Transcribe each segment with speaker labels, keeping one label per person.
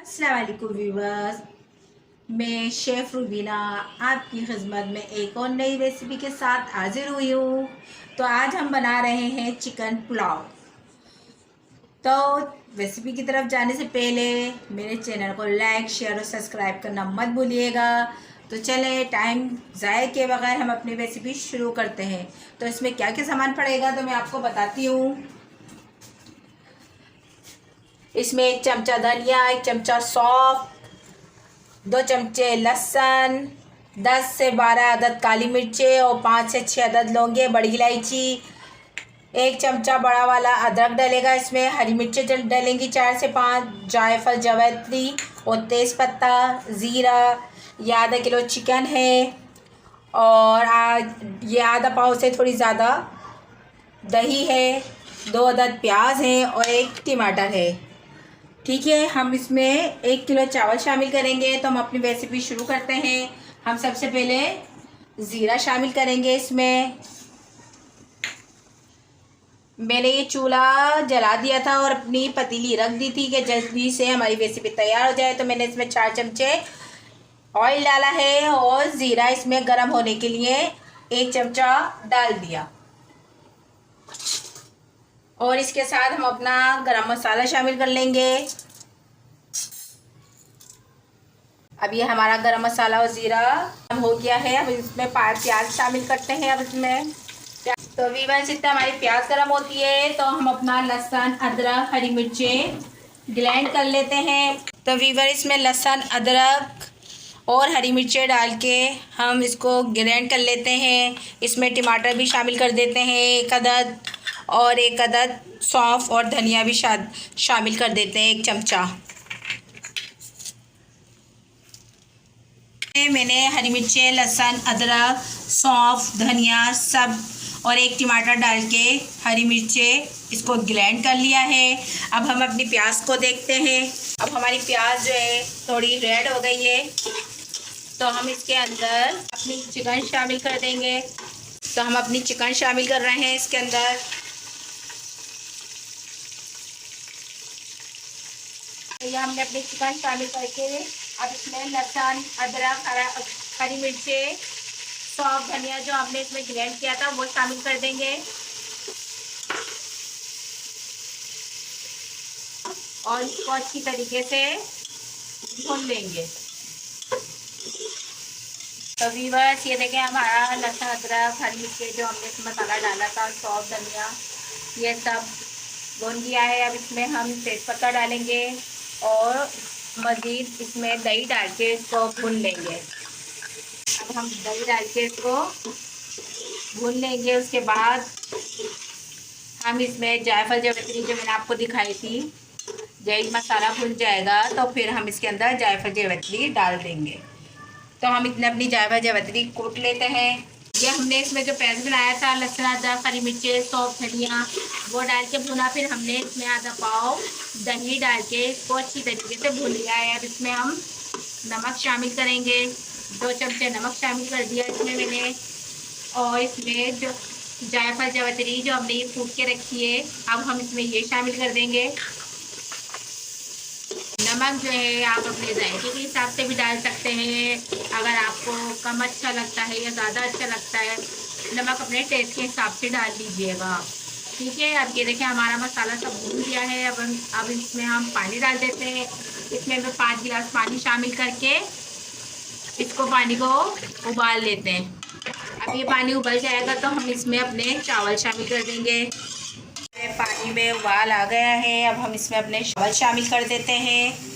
Speaker 1: अस्सलाम वालेकुम व्यूवर्स, मैं शेफ़ रुबीना आपकी खिदमत में एक और नई रेसिपी के साथ हाजिर हुई हूँ। तो आज हम बना रहे हैं चिकन पुलाव। तो रेसिपी की तरफ जाने से पहले मेरे चैनल को लाइक, शेयर और सब्सक्राइब करना मत भूलिएगा। तो चले टाइम ज़ाय के बगैर हम अपनी रेसिपी शुरू करते हैं। तो इसमें क्या क्या सामान पड़ेगा तो मैं आपको बताती हूँ। इसमें 1 चमचा धनिया, 1 चमचा सौंफ, 2 चमचे लहसुन, 10 से 12 अदद काली मिर्चें और 5 से 6 अदद लौंगे, बड़ी इलायची, 1 चमचा बड़ा वाला अदरक डलेगा। इसमें हरी मिर्चें डलेंगी 4 से 5, जायफल, जावित्री और तेज़पत्ता, ज़ीरा। ये आधा किलो चिकन है और ये आधा पाव से थोड़ी ज़्यादा दही है, 2 अदद प्याज हैं और 1 टमाटर है। ठीक है, हम इसमें 1 किलो चावल शामिल करेंगे। तो हम अपनी रेसिपी शुरू करते हैं। हम सबसे पहले ज़ीरा शामिल करेंगे। इसमें मैंने ये चूल्हा जला दिया था और अपनी पतीली रख दी थी कि जल्दी से हमारी रेसिपी तैयार हो जाए। तो मैंने इसमें 4 चमचे ऑयल डाला है और ज़ीरा इसमें गर्म होने के लिए 1 चमचा डाल दिया। और इसके साथ हम अपना गरम मसाला शामिल कर लेंगे। अब ये हमारा गरम मसाला और ज़ीरा हो गया है। अब इसमें प्याज शामिल करते हैं। अब इसमें तो वीवर्स, जितना हमारी प्याज गरम होती है तो हम अपना लहसुन, अदरक, हरी मिर्चें ग्राइंड कर लेते हैं। तो वीवर, इसमें लहसुन, अदरक और हरी मिर्चें डाल के हम इसको ग्राइंड कर लेते हैं। इसमें टमाटर भी शामिल कर देते हैं 1 अदद, और 1 अदद सौंफ और धनिया भी शामिल कर देते हैं 1 चमचा। मैंने हरी मिर्चें, लहसुन, अदरक, सौंफ, धनिया सब और 1 टमाटर डाल के हरी मिर्चें इसको ग्राइंड कर लिया है। अब हम अपनी प्याज को देखते हैं। अब हमारी प्याज जो है थोड़ी रेड हो गई है। तो हम इसके अंदर अपनी चिकन शामिल कर देंगे। तो हम अपनी चिकन शामिल कर रहे हैं इसके अंदर। ये हमने अपनी चिकन शामिल करके अब इसमें लहसुन, अदरक, हरी मिर्चें, सौंफ, धनिया जो हमने इसमें ग्राइंड किया था वो शामिल कर देंगे और इसको अच्छी तरीके से भून लेंगे। तो व्यूअर्स, ये देखें हमारा लहसुन, अदरक, हरी मिर्चें जो हमने इसमें मसाला डाला था, सौंफ, धनिया, ये सब भून गया है। अब इसमें हम तेज़पत्ता डालेंगे और मज़ीद इसमें दही डाल के इसको भून लेंगे। अब हम दही डाल के इसको भून लेंगे। उसके बाद हम इसमें जायफल, जावित्री जो मैंने आपको दिखाई थी, जब मसाला भून जाएगा तो फिर हम इसके अंदर जायफल, जावित्री डाल देंगे। तो हम इतने अपनी जायफल, जावित्री कूट लेते हैं। ये हमने इसमें जो पेस्ट बनाया था, लहसुन, अदरक, हरी मिर्चें, सौंफ, धनिया, वो डाल के भुना। फिर हमने इसमें आधा पाव दही डाल के इसको अच्छी तरीके से भून लिया है। अब इसमें हम नमक शामिल करेंगे। 2 चमचे नमक शामिल कर दिया इसमें मैंने। और इसमें जो जायफल, जावित्री जो हमने ये कूट के रखी है, अब हम इसमें ये शामिल कर देंगे। नमक जो है आप अपने जायके के हिसाब से भी डाल सकते हैं। अगर आपको कम अच्छा लगता है या ज़्यादा अच्छा लगता है, नमक अपने टेस्ट के हिसाब से डाल लीजिएगा। ठीक है, अब ये देखिए हमारा मसाला सब भून गया है। अब इसमें हम पानी डाल देते हैं। इसमें मैं 5 गिलास पानी शामिल करके इसको पानी को उबाल लेते हैं। अब ये पानी उबल जाएगा तो हम इसमें अपने चावल शामिल कर देंगे। पानी में उबाल आ गया है। अब हम इसमें अपने चावल शामिल कर देते हैं।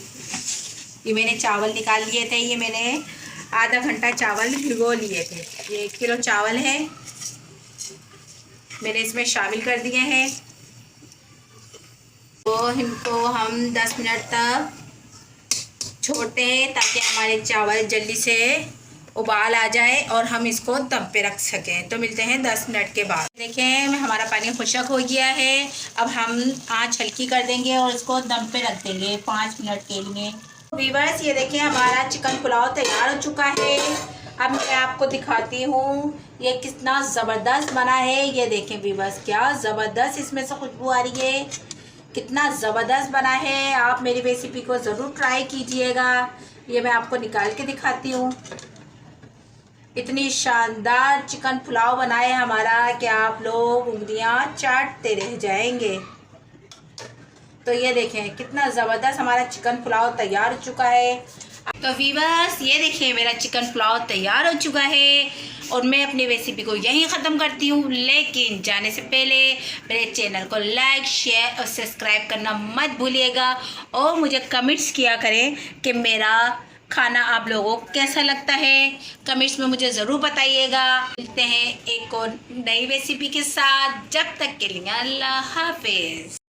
Speaker 1: ये मैंने चावल निकाल लिए थे। ये मैंने आधा घंटा चावल भिगो लिए थे। ये 1 किलो चावल है, मैंने इसमें शामिल कर दिए हैं। तो इनको हम 10 मिनट तक छोड़ते हैं ताकि हमारे चावल जल्दी से उबाल आ जाए और हम इसको दम पे रख सकें। तो मिलते हैं 10 मिनट के बाद। देखें हमारा पानी खुशक हो गया है। अब हम आँच हल्की कर देंगे और इसको दम पे रख देंगे 5 मिनट के लिए। व्यूअर्स, ये देखें हमारा चिकन पुलाव तैयार हो चुका है। अब मैं आपको दिखाती हूँ ये कितना ज़बरदस्त बना है। ये देखें व्यूअर्स, क्या ज़बरदस्त इसमें से खुशबू आ रही है। कितना ज़बरदस्त बना है। आप मेरी रेसिपी को ज़रूर ट्राई कीजिएगा। ये मैं आपको निकाल के दिखाती हूँ। इतनी शानदार चिकन पुलाव बना है हमारा कि आप लोग उंगलियां चाटते रह जाएंगे। तो ये देखें कितना ज़बरदस्त हमारा चिकन पुलाव तैयार हो चुका है। तो वीवर्स ये देखिए मेरा चिकन पुलाव तैयार हो चुका है और मैं अपनी रेसिपी को यहीं ख़त्म करती हूँ। लेकिन जाने से पहले मेरे चैनल को लाइक, शेयर और सब्सक्राइब करना मत भूलिएगा और मुझे कमेंट्स किया करें कि मेरा खाना आप लोगों को कैसा लगता है। कमेंट्स में मुझे ज़रूर बताइएगा। मिलते हैं एक और नई रेसिपी के साथ। जब तक के लिए अल्लाह हाफिज़।